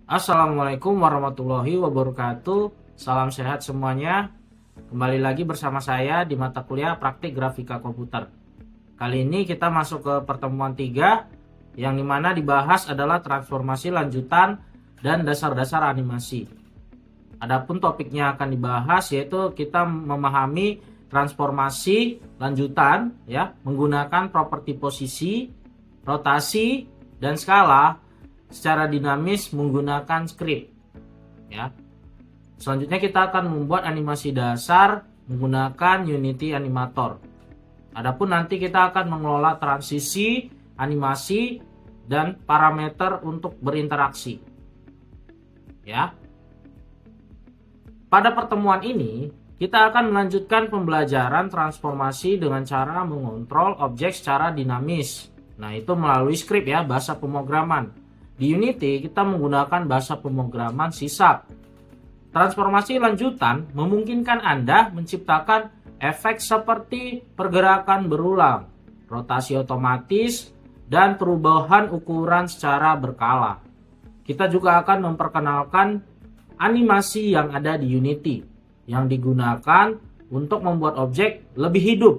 Assalamualaikum warahmatullahi wabarakatuh. Salam sehat semuanya. Kembali lagi bersama saya di mata kuliah Praktik Grafika Komputer. Kali ini kita masuk ke pertemuan 3 yang dimana dibahas adalah transformasi lanjutan dan dasar-dasar animasi. Adapun topiknya akan dibahas yaitu kita memahami transformasi lanjutan ya menggunakan properti posisi, rotasi, dan skala secara dinamis menggunakan script ya. Selanjutnya kita akan membuat animasi dasar menggunakan Unity Animator. Adapun nanti kita akan mengelola transisi, animasi, dan parameter untuk berinteraksi ya. Pada pertemuan ini kita akan melanjutkan pembelajaran transformasi dengan cara mengontrol objek secara dinamis. Nah, itu melalui script ya, bahasa pemrograman. Di Unity kita menggunakan bahasa pemrograman C#. Transformasi lanjutan memungkinkan Anda menciptakan efek seperti pergerakan berulang, rotasi otomatis, dan perubahan ukuran secara berkala. Kita juga akan memperkenalkan animasi yang ada di Unity yang digunakan untuk membuat objek lebih hidup.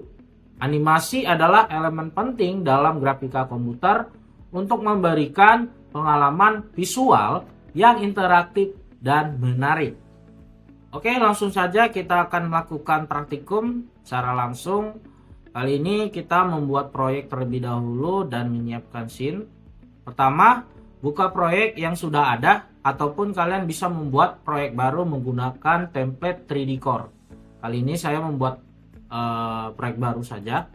Animasi adalah elemen penting dalam grafika komputer untuk memberikan pengalaman visual yang interaktif dan menarik. Oke, langsung saja kita akan melakukan praktikum secara langsung. Kali ini kita membuat proyek terlebih dahulu dan menyiapkan scene. Pertama, buka proyek yang sudah ada ataupun kalian bisa membuat proyek baru menggunakan template 3D Core. Kali ini saya membuat proyek baru saja.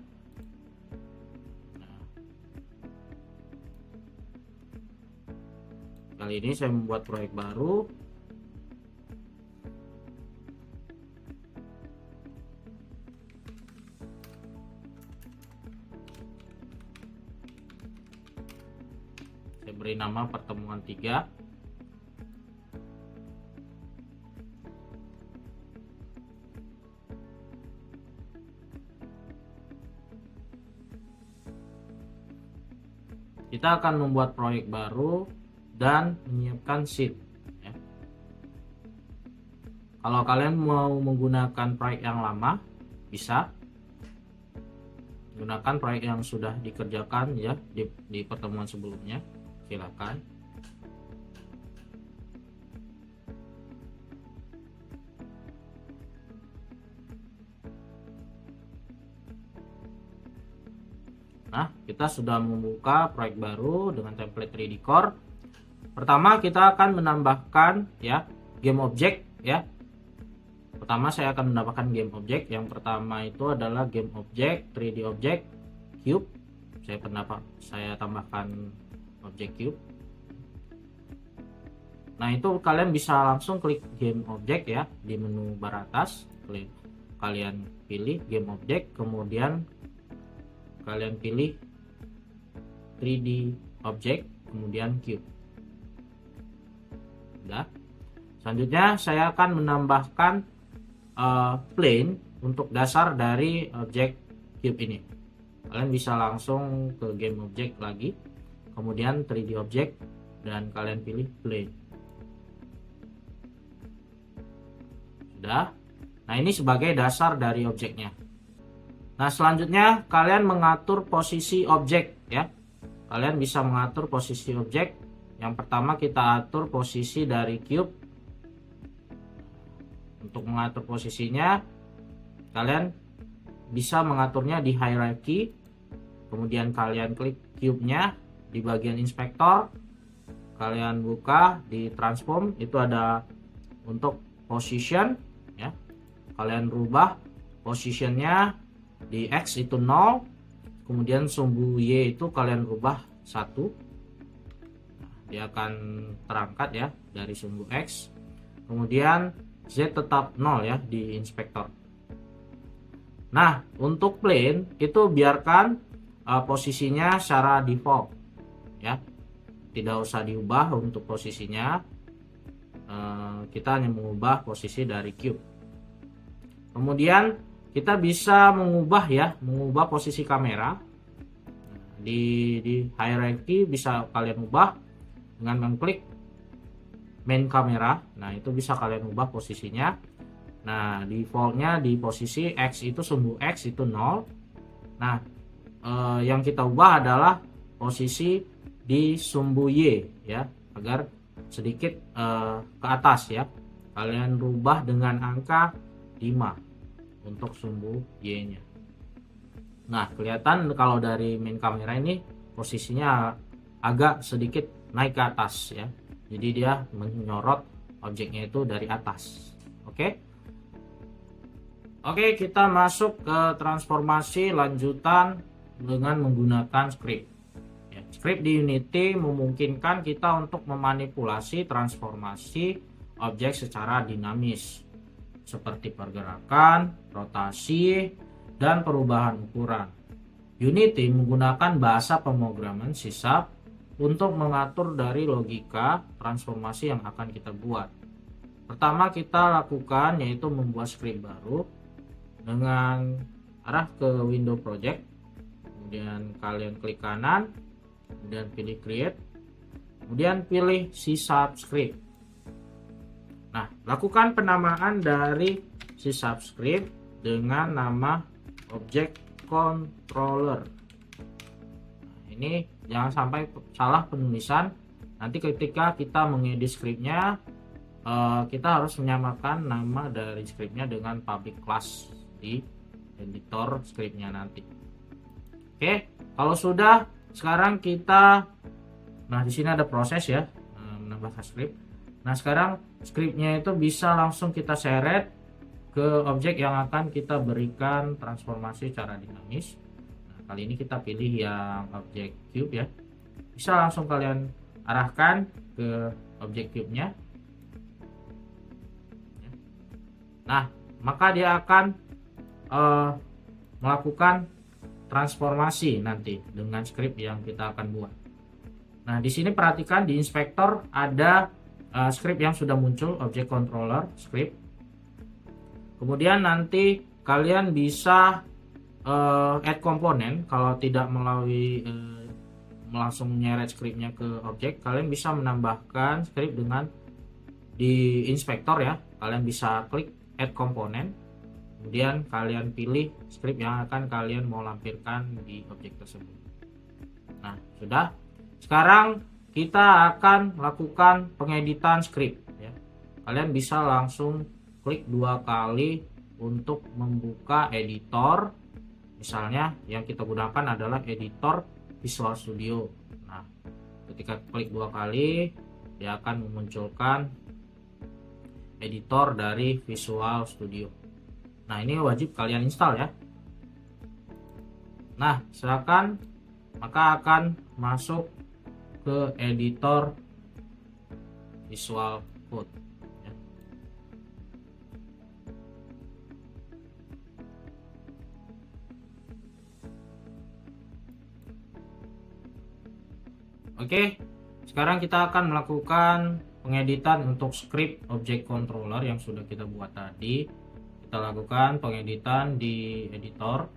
Kali ini saya membuat proyek baru. Saya beri nama pertemuan 3. Kita akan membuat proyek baru dan menyiapkan sheet ya. Kalau kalian mau menggunakan proyek yang lama, bisa gunakan proyek yang sudah dikerjakan ya di pertemuan sebelumnya, silakan. Nah, kita sudah membuka proyek baru dengan template 3D Core. Pertama kita akan menambahkan ya game object ya. Pertama saya akan menambahkan game object. Yang pertama itu adalah game object 3D object cube. Saya tambahkan object cube. Nah, itu kalian bisa langsung klik game object ya di menu bar atas. Kalian pilih game object, kemudian kalian pilih 3D object, kemudian cube. Udah. Selanjutnya saya akan menambahkan plane untuk dasar dari objek cube ini. Kalian bisa langsung ke game object lagi, kemudian 3D object, dan kalian pilih plane. Sudah. Nah, ini sebagai dasar dari objeknya. Nah, selanjutnya kalian mengatur posisi objek ya. Kalian bisa mengatur posisi objek. Yang pertama kita atur posisi dari cube. Untuk mengatur posisinya, kalian bisa mengaturnya di hierarchy. Kemudian kalian klik cube-nya di bagian inspektor. Kalian buka di transform, itu ada untuk position ya. Kalian rubah positionnya di X itu 0, kemudian sumbu Y itu kalian rubah 1. Dia akan terangkat ya dari sumbu X. Kemudian Z tetap 0 ya di inspektor. Nah, untuk plane itu biarkan posisinya secara default ya. Tidak usah diubah untuk posisinya. Kita hanya mengubah posisi dari cube. Kemudian kita bisa mengubah posisi kamera. Di hierarchy bisa kalian ubah dengan mengklik main kamera. Nah, itu bisa kalian ubah posisinya. Nah, defaultnya di posisi X itu sumbu X itu 0. Nah, yang kita ubah adalah posisi di sumbu Y ya, agar sedikit ke atas ya. Kalian rubah dengan angka 5 untuk sumbu Y nya. Nah, kelihatan kalau dari main kamera ini posisinya agak sedikit naik ke atas ya. Jadi dia menyorot objeknya itu dari atas. Oke. Oke, kita masuk ke transformasi lanjutan dengan menggunakan script. Ya, script di Unity memungkinkan kita untuk memanipulasi transformasi objek secara dinamis, seperti pergerakan, rotasi, dan perubahan ukuran. Unity menggunakan bahasa pemrograman C# untuk mengatur dari logika transformasi yang akan kita buat. Pertama kita lakukan yaitu membuat script baru dengan arah ke window project, kemudian kalian klik kanan, kemudian pilih create, kemudian pilih C# script. Nah, lakukan penamaan dari C# script dengan nama object controller. Nah, ini jangan sampai salah penulisan. Nanti ketika kita mengedit scriptnya, kita harus menyamakan nama dari scriptnya dengan public class di editor scriptnya nanti. Oke, kalau sudah, sekarang kita, nah di sini ada proses ya, menambahkan script. Nah sekarang scriptnya itu bisa langsung kita seret ke objek yang akan kita berikan transformasi secara dinamis. Nah, kali ini kita pilih yang objek cube ya. Bisa langsung kalian arahkan ke objek cube-nya. Nah, maka dia akan melakukan transformasi nanti dengan script yang kita akan buat. Nah, di sini perhatikan di inspektor ada script yang sudah muncul, object controller script. Kemudian nanti kalian bisa add komponen. Kalau tidak melalui langsung nyeret scriptnya ke objek, kalian bisa menambahkan script dengan di inspektor ya. Kalian bisa klik add komponen, kemudian kalian pilih script yang akan kalian mau lampirkan di objek tersebut. Nah, sudah. Sekarang kita akan lakukan pengeditan script ya. Kalian bisa langsung klik 2 kali untuk membuka editor. Misalnya yang kita gunakan adalah editor Visual Studio. Nah, ketika klik 2 kali, dia akan memunculkan editor dari Visual Studio. Nah, ini wajib kalian install ya. Nah, silakan, maka akan masuk ke editor Visual Code ya. Oke, sekarang kita akan melakukan pengeditan untuk script object controller yang sudah kita buat tadi. Kita lakukan pengeditan di editor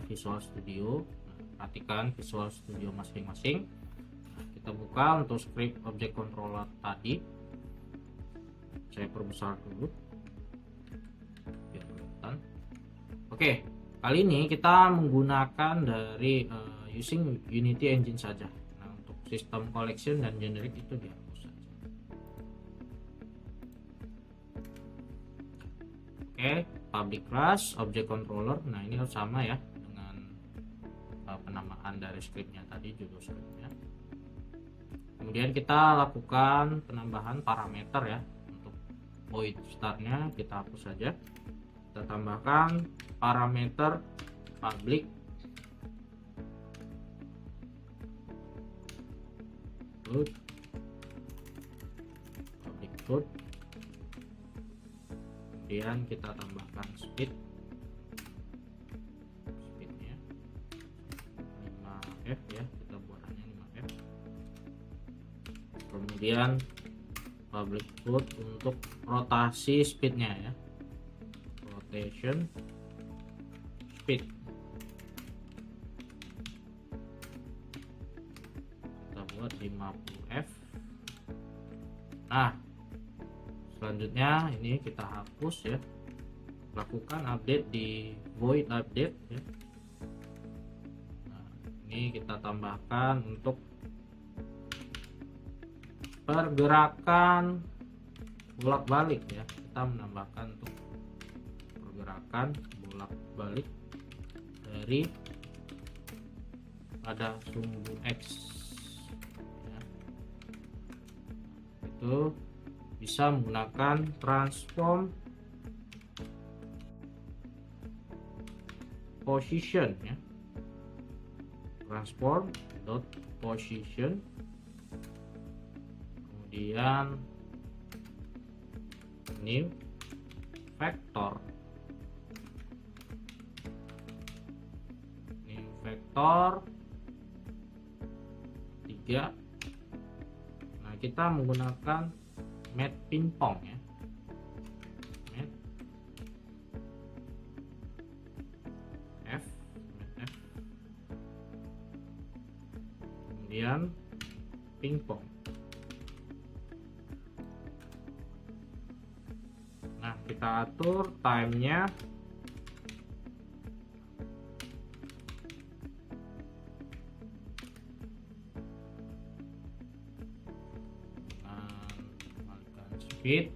Visual Studio. Nah, perhatikan Visual Studio masing-masing. Nah, kita buka untuk script object controller tadi. Saya perbesar dulu biar kelihatan. Oke, kali ini kita menggunakan dari using Unity Engine saja. Nah, untuk sistem collection dan generic itu dihapus saja. Oke, public class object controller. Nah, ini harus sama ya dengan penamaan dari scriptnya tadi, judul scriptnya. Kemudian kita lakukan penambahan parameter ya. Untuk void startnya kita hapus saja. Kita tambahkan parameter public float, kemudian kita tambahkan speednya 5F ya, kita buatannya 5F. Kemudian public float untuk rotasi speednya ya, rotation speed kita buat 50F. Nah, Selanjutnya ini kita hapus ya, lakukan update di void update ya. Nah, ini kita tambahkan untuk pergerakan bolak-balik ya, kita menambahkan untuk pergerakan bolak-balik dari pada sumbu X ya. Itu bisa menggunakan transform position ya, transform dot position, kemudian new vector 3. Nah, kita menggunakan mat pingpong ya, mat F, kemudian pingpong. Nah, kita atur timenya speed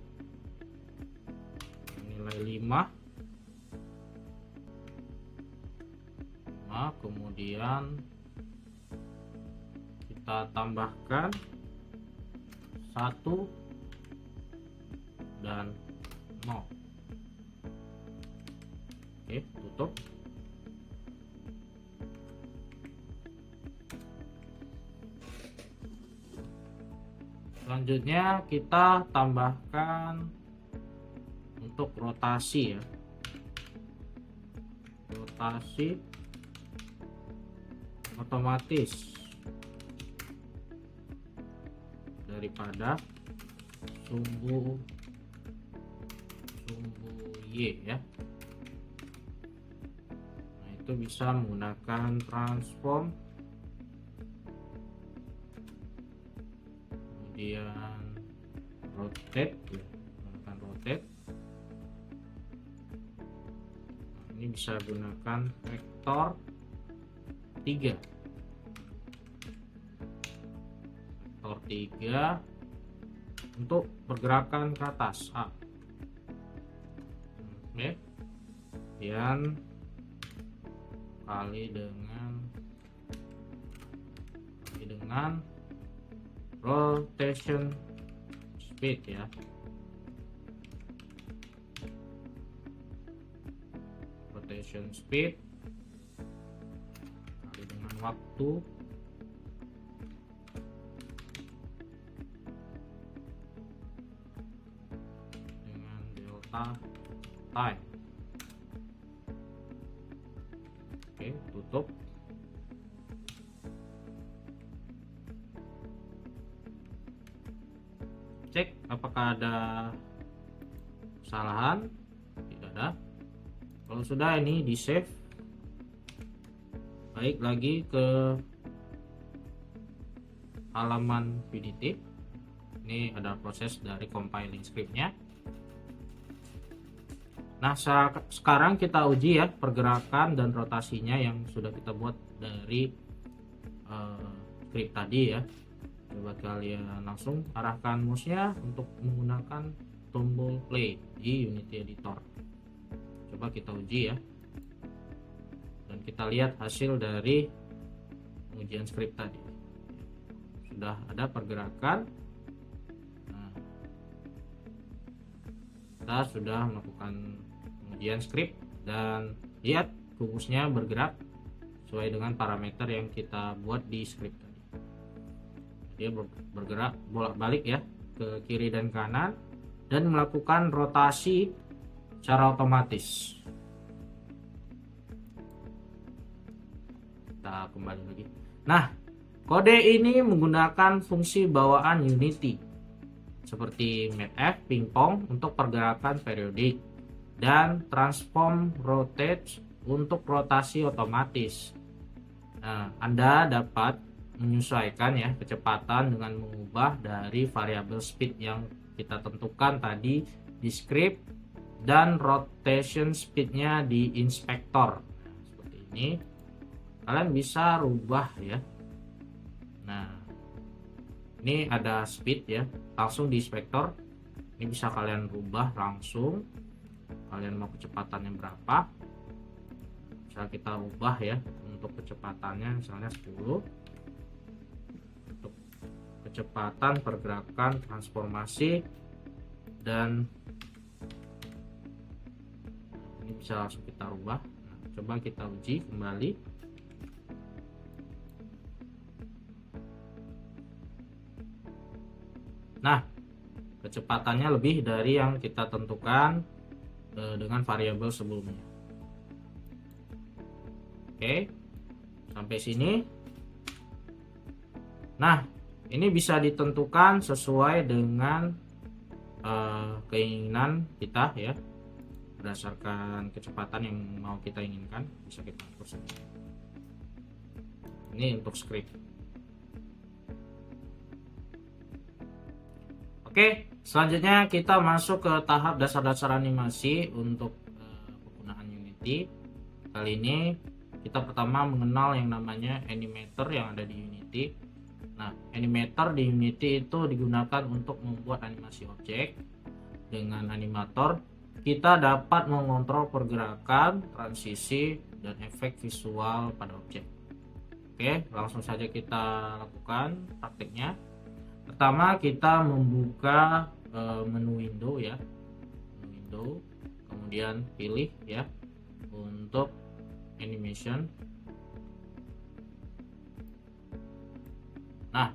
nilai 5, kemudian kita tambahkan 1 dan 0. Oke, tutup. Selanjutnya kita tambahkan untuk rotasi ya, rotasi otomatis daripada sumbu Y ya. Nah, itu bisa menggunakan transform, kemudian rotate ya, menggunakan rotate. Nah, ini bisa gunakan vektor 3, vektor 3 untuk pergerakan ke atas A. Oke, kemudian kali dengan rotation speed ya, rotation speed kali dengan waktu dengan delta time. Oke, tutup. Cek apakah ada kesalahan. Tidak ada. Kalau sudah, ini di save. Baik, lagi ke halaman Unity. Ini ada proses dari compiling scriptnya. Nah, sekarang kita uji ya pergerakan dan rotasinya yang sudah kita buat dari script tadi ya. Coba kalian langsung arahkan mouse-nya untuk menggunakan tombol play di Unity Editor. Coba kita uji ya, dan kita lihat hasil dari pengujian script tadi. Sudah ada pergerakan. Nah, kita sudah melakukan pengujian script dan lihat kubusnya bergerak sesuai dengan parameter yang kita buat di script tadi. Dia bergerak bolak-balik ya ke kiri dan kanan dan melakukan rotasi secara otomatis. Kita kembali lagi. Nah, kode ini menggunakan fungsi bawaan Unity seperti matf pingpong untuk pergerakan periodik dan transform rotate untuk rotasi otomatis. Nah, Anda dapat menyesuaikan ya kecepatan dengan mengubah dari variabel speed yang kita tentukan tadi di script, dan rotation speednya di inspektor. Seperti ini kalian bisa rubah ya. Nah, ini ada speed ya, langsung di inspektor. Ini bisa kalian rubah langsung. Kalian mau kecepatannya berapa? Bisa kita ubah ya untuk kecepatannya misalnya 10. Untuk kecepatan pergerakan transformasi, dan ini bisa langsung kita rubah. Nah, coba kita uji kembali. Nah, kecepatannya lebih dari yang kita tentukan dengan variabel sebelumnya. Oke, sampai sini. Nah, ini bisa ditentukan sesuai dengan keinginan kita ya, berdasarkan kecepatan yang mau kita inginkan. Bisa kita atur saja. Ini untuk script. Oke, selanjutnya kita masuk ke tahap dasar-dasar animasi untuk penggunaan Unity. Kali ini kita pertama mengenal yang namanya animator yang ada di Unity. Nah, animator di Unity itu digunakan untuk membuat animasi objek. Dengan animator, kita dapat mengontrol pergerakan, transisi, dan efek visual pada objek. Oke, langsung saja kita lakukan prakteknya. Pertama, kita membuka menu window ya. Menu window, kemudian pilih ya untuk animation. Nah,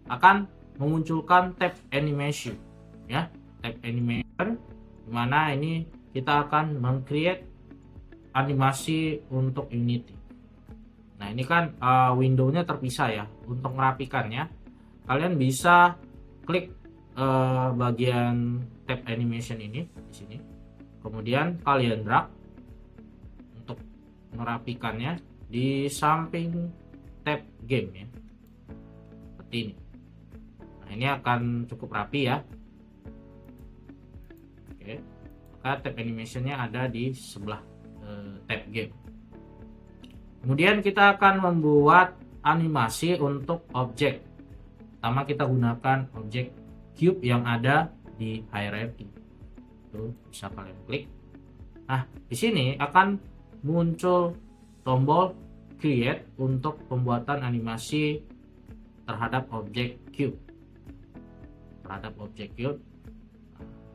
akan memunculkan tab animation ya, tab animation, dimana ini kita akan meng-create animasi untuk Unity. Nah, ini kan window-nya terpisah ya. Untuk merapikannya, kalian bisa klik bagian tab animation ini di sini, kemudian kalian drag untuk merapikannya di samping tab game ya, seperti ini. Nah, ini akan cukup rapi ya. Oke, maka tab animationnya ada di sebelah tab game. Kemudian kita akan membuat animasi untuk objek. Pertama, kita gunakan objek cube yang ada di hierarchy. Itu bisa kalian klik. Nah, di sini akan muncul tombol create untuk pembuatan animasi terhadap objek cube. Nah,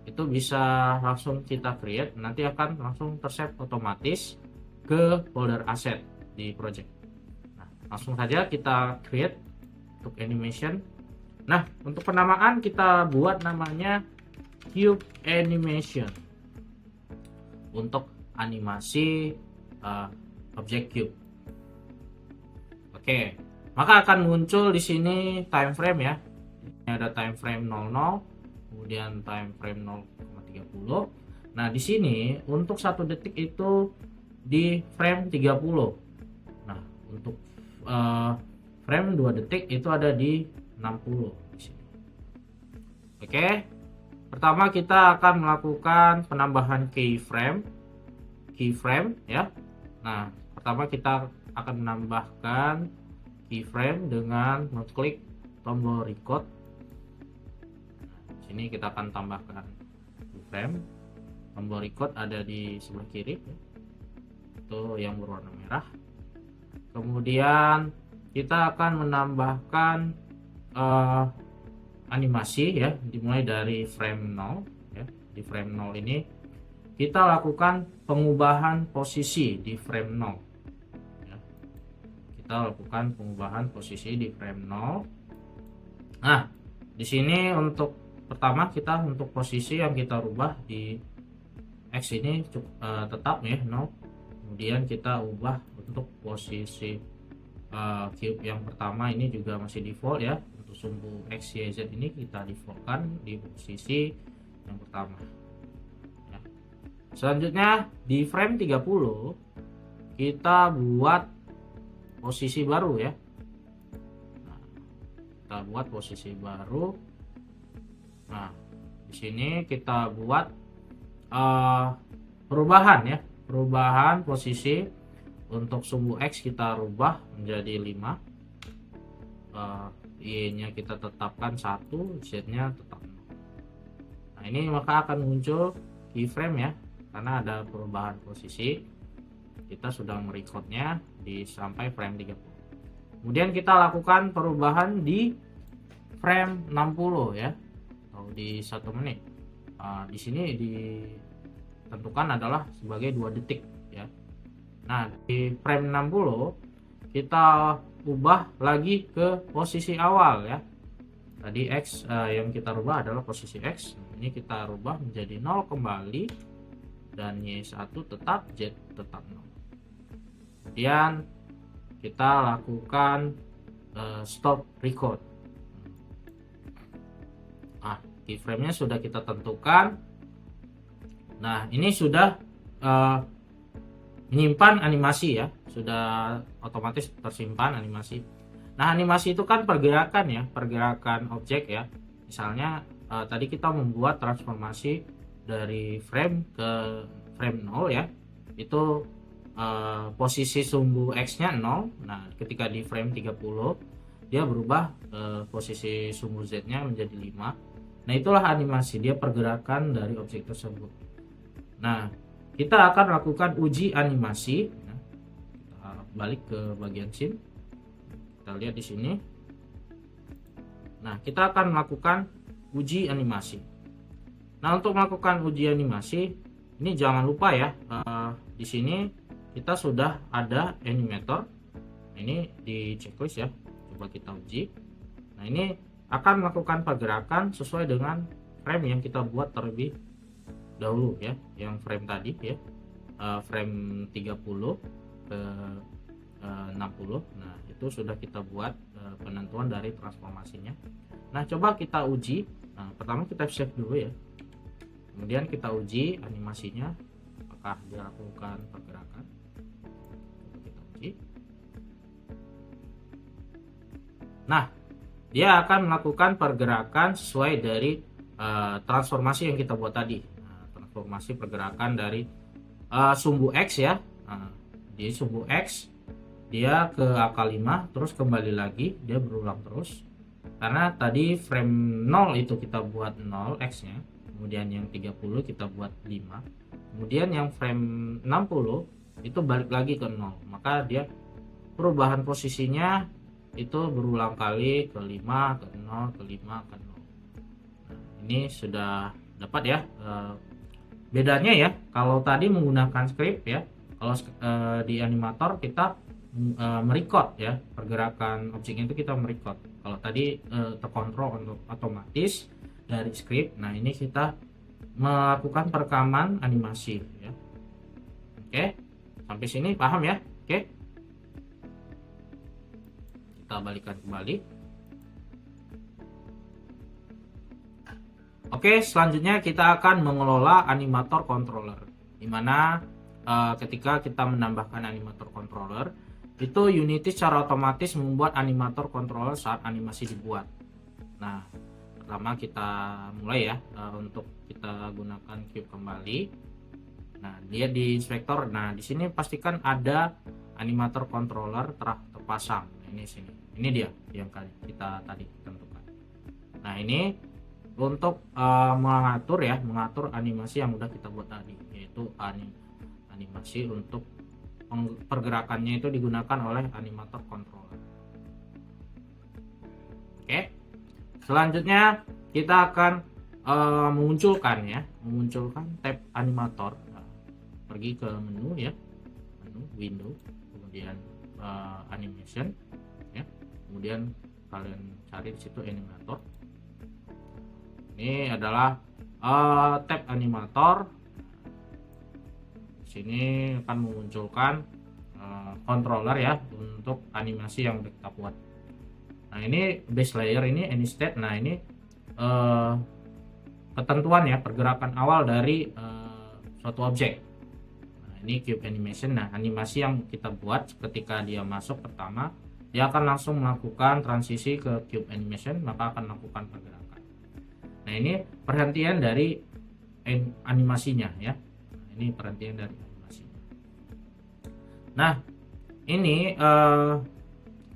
itu bisa langsung kita create, nanti akan langsung tersave otomatis ke folder asset di project. Nah, langsung saja kita create untuk animation. Nah, untuk penamaan kita buat namanya cube animation untuk animasi objek cube. Oke, maka akan muncul di sini time frame ya. Ini ada time frame 00, kemudian time frame 0,30. Nah, di sini untuk 1 detik itu di frame 30. Nah, untuk frame 2 detik itu ada di 60 di sini. Oke. Pertama kita akan melakukan penambahan keyframe ya. Nah, pertama kita akan menambahkan keyframe dengan mengklik tombol record. Nah, di sini kita akan tambahkan keyframe. Tombol record ada di sebelah kiri ya. Itu yang berwarna merah. Kemudian kita akan menambahkan animasi ya, dimulai dari frame 0 ya. Di frame 0 ini kita lakukan pengubahan posisi di frame 0 ya. Kita lakukan pengubahan posisi di frame 0. Nah, di sini untuk pertama kita untuk posisi yang kita rubah di X ini tetap ya 0. Kemudian kita ubah untuk posisi cube yang pertama ini juga masih default ya. Untuk sumbu X, Y, Z ini kita defaultkan di posisi yang pertama ya. Selanjutnya di frame 30 kita buat posisi baru ya. Nah, kita buat posisi baru. Nah, Di sini kita buat perubahan ya, perubahan posisi. Untuk sumbu X kita rubah menjadi 5, Y-nya kita tetapkan 1, Z-nya tetap 0. Nah ini maka akan muncul keyframe ya, karena ada perubahan posisi. Kita sudah merecordnya di sampai frame 30. Kemudian kita lakukan perubahan di frame 60 ya, atau di 1 menit. Di sini ditentukan adalah sebagai 2 detik ya. Nah di frame 60 kita ubah lagi ke posisi awal ya. Tadi X yang kita rubah adalah posisi X. Ini kita rubah menjadi 0 kembali, dan Y1 tetap, Z tetap 0. Kemudian kita lakukan stop record. Nah keyframe-nya sudah kita tentukan. Nah ini sudah menyimpan animasi ya, sudah otomatis tersimpan animasi. Nah animasi itu kan pergerakan ya, pergerakan objek ya. Misalnya tadi kita membuat transformasi dari frame ke frame 0 ya, itu posisi sumbu X nya 0. Nah ketika di frame 30 dia berubah posisi sumbu Z nya menjadi 5. Nah itulah animasi, dia pergerakan dari objek tersebut. Nah kita akan lakukan uji animasi. Nah, kita balik ke bagian scene. Kita lihat di sini. Nah, kita akan melakukan uji animasi. Nah, untuk melakukan uji animasi, ini jangan lupa ya. Di sini kita sudah ada animator. Nah, ini di checklist ya. Coba kita uji. Nah, ini akan melakukan pergerakan sesuai dengan frame yang kita buat terlebih dahulu ya, yang frame tadi ya, frame 30 ke 60. Nah itu sudah kita buat penentuan dari transformasinya. Nah coba kita uji. Nah pertama kita save dulu ya, kemudian kita uji animasinya apakah dia lakukan pergerakan. Coba kita uji. Nah dia akan melakukan pergerakan sesuai dari transformasi yang kita buat tadi. Transformasi pergerakan dari sumbu X ya. Di sumbu X dia ke angka 5, terus kembali lagi, dia berulang terus. Karena tadi frame 0 itu kita buat 0 X nya, kemudian yang 30 kita buat 5, kemudian yang frame 60 itu balik lagi ke 0, maka dia perubahan posisinya itu berulang kali, ke 5, ke 0, ke 5, ke 0. Nah, ini sudah dapat ya. Bedanya ya, kalau tadi menggunakan script ya, kalau di animator kita merecord ya, pergerakan objeknya itu kita merecord. Kalau tadi terkontrol untuk otomatis dari script. Nah ini kita melakukan perekaman animasi ya. Oke, sampai sini paham ya? Oke, kita balikan kembali. Oke, selanjutnya kita akan mengelola animator controller, dimana ketika kita menambahkan animator controller, itu Unity secara otomatis membuat animator controller saat animasi dibuat. Nah, pertama kita mulai ya, untuk kita gunakan cube kembali. Nah, dia di inspektor. Nah, di sini pastikan ada animator controller terpasang. Nah, ini sini. Ini dia yang kita tadi tentukan. Nah, ini untuk mengatur animasi yang udah kita buat tadi, yaitu animasi untuk pergerakannya itu digunakan oleh animator controller. Oke, selanjutnya kita akan memunculkan tab animator. Nah, pergi ke menu ya, menu window, kemudian animation ya, kemudian kalian cari di situ animator. Ini adalah tab animator. Sini akan memunculkan controller ya untuk animasi yang udah kita buat. Nah ini base layer, ini any state. Nah ini ketentuan ya, pergerakan awal dari suatu objek. Nah ini cube animation. Nah animasi yang kita buat ketika dia masuk pertama, dia akan langsung melakukan transisi ke cube animation, maka akan melakukan pergerakan. Nah, ini perhentian dari animasinya ya. Nah, ini perhentian dari animasinya. Nah, ini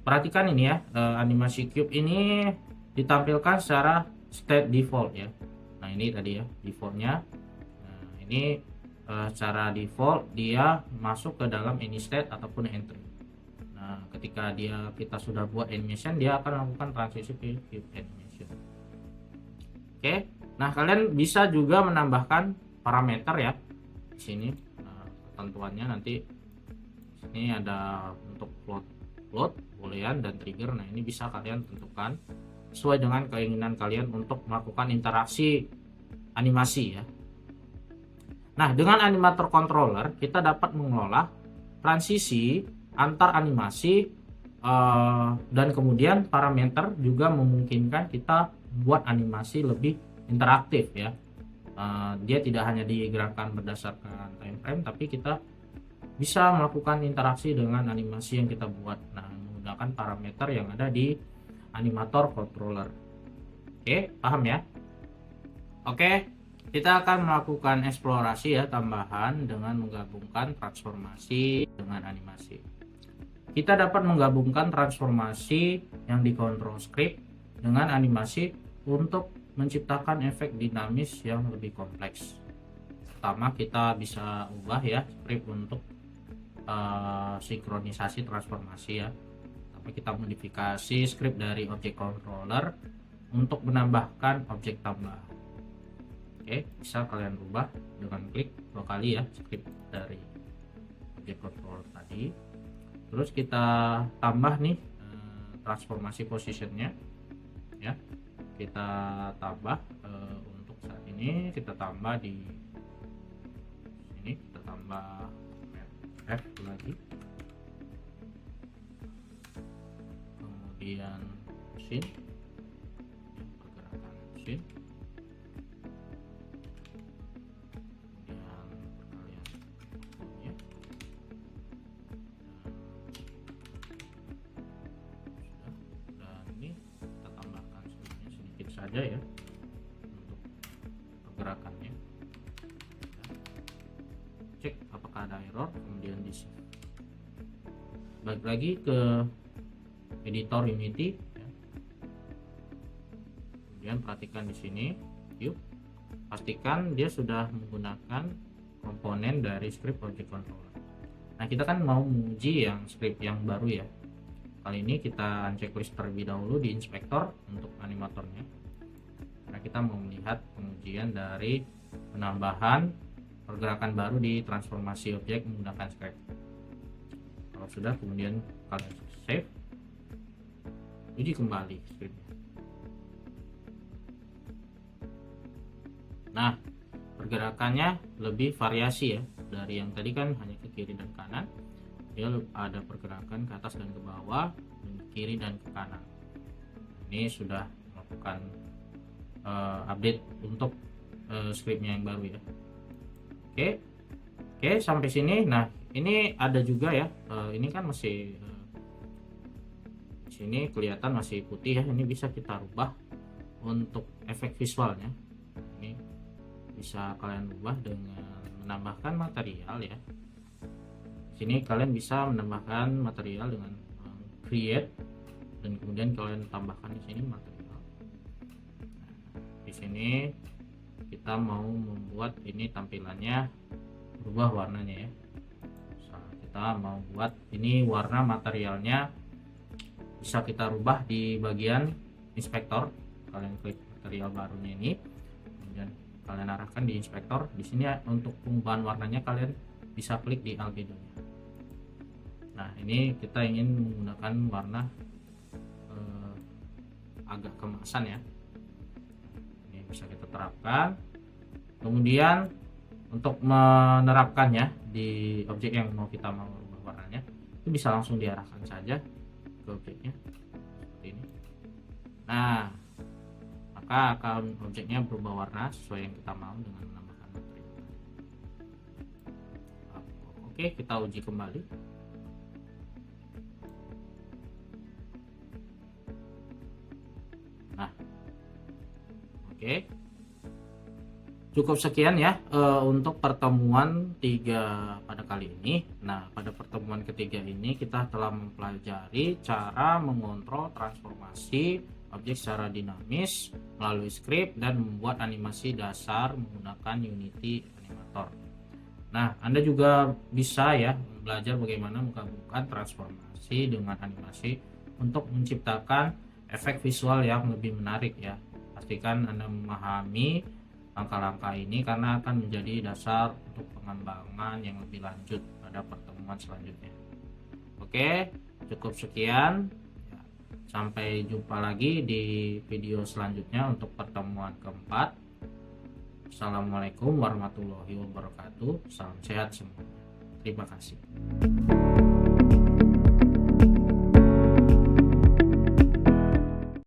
perhatikan ini ya, animasi cube ini ditampilkan secara state default ya. Nah, ini tadi ya defaultnya. Nah, ini secara default dia masuk ke dalam any state ataupun entry. Nah, ketika kita sudah buat animation, dia akan melakukan transisi ke cube animation. Oke, nah kalian bisa juga menambahkan parameter ya di sini. Nah, ketentuannya nanti ini ada untuk float, boolean, dan trigger. Nah, ini bisa kalian tentukan sesuai dengan keinginan kalian untuk melakukan interaksi animasi ya. Nah, dengan animator controller kita dapat mengelola transisi antar animasi dan kemudian parameter juga memungkinkan kita buat animasi lebih interaktif ya. Dia tidak hanya digerakkan berdasarkan time frame, tapi kita bisa melakukan interaksi dengan animasi yang kita buat. Nah, menggunakan parameter yang ada di animator controller. Oke, paham ya? Oke, kita akan melakukan eksplorasi ya tambahan dengan menggabungkan transformasi dengan animasi. Kita dapat menggabungkan transformasi yang dikontrol script dengan animasi untuk menciptakan efek dinamis yang lebih kompleks. Pertama, kita bisa ubah ya script untuk sinkronisasi transformasi ya. Tapi kita modifikasi script dari object controller untuk menambahkan objek tambah. Oke, bisa kalian ubah dengan klik 2 kali ya script dari object controller tadi. Terus kita tambah nih transformasi positionnya ya. Kita tambah untuk saat ini kita tambah di sini, kita tambah F lagi, kemudian mesin, pergerakan mesin, kemudian perkalian waktunya, dan ini kita tambahkan sedikit saja ya untuk pergerakannya. Cek apakah ada error, kemudian di save. Balik lagi ke editor Unity ya. Kemudian perhatikan di sini yuk, pastikan dia sudah menggunakan komponen dari script object controller. Nah, kita kan mau menguji yang script yang baru ya. Kali ini kita unchecklist terlebih dahulu di inspektor untuk animatornya, karena kita mau melihat pengujian dari penambahan pergerakan baru di transformasi objek menggunakan script. Kalau sudah, kemudian kalian save, uji kembali scriptnya. Nah, pergerakannya lebih variasi ya, dari yang tadi kan hanya ke kiri dan kanan, dia ada pergerakan ke atas dan ke bawah, ke kiri dan ke kanan. Ini sudah melakukan update untuk scriptnya yang baru ya. Oke, sampai sini. Nah, ini ada juga ya, ini kan masih di sini kelihatan masih putih ya. Ini bisa kita rubah untuk efek visualnya. Ini bisa kalian ubah dengan menambahkan material ya. Sini kalian bisa menambahkan material dengan create, dan kemudian kalian tambahkan di sini material. Di sini kita mau membuat ini tampilannya berubah warnanya ya. Kita mau buat ini warna materialnya, bisa kita rubah di bagian inspektor. Kalian klik material barunya ini, kemudian kalian arahkan di inspektor. Di sini ya, untuk pengubahan warnanya kalian bisa klik di albedo-nya. Nah, ini kita ingin menggunakan warna agak keemasan ya. Ini bisa kita terapkan. Kemudian untuk menerapkannya di objek yang kita mau rubah warnanya, itu bisa langsung diarahkan saja ke objeknya seperti ini. Nah, maka akan objeknya berubah warna sesuai yang kita mau dengan menambahkan material. Oke, kita uji kembali. Nah, oke, Cukup sekian ya untuk pertemuan 3 pada kali ini. Nah, pada pertemuan ketiga ini kita telah mempelajari cara mengontrol transformasi objek secara dinamis melalui script dan membuat animasi dasar menggunakan Unity Animator. Nah, Anda juga bisa ya belajar bagaimana menggabungkan transformasi dengan animasi untuk menciptakan efek visual yang lebih menarik ya. Pastikan Anda memahami langkah-langkah ini karena akan menjadi dasar untuk pengembangan yang lebih lanjut pada pertemuan selanjutnya. Oke, cukup sekian. Ya, sampai jumpa lagi di video selanjutnya untuk pertemuan keempat. Assalamualaikum warahmatullahi wabarakatuh. Salam sehat semua. Terima kasih.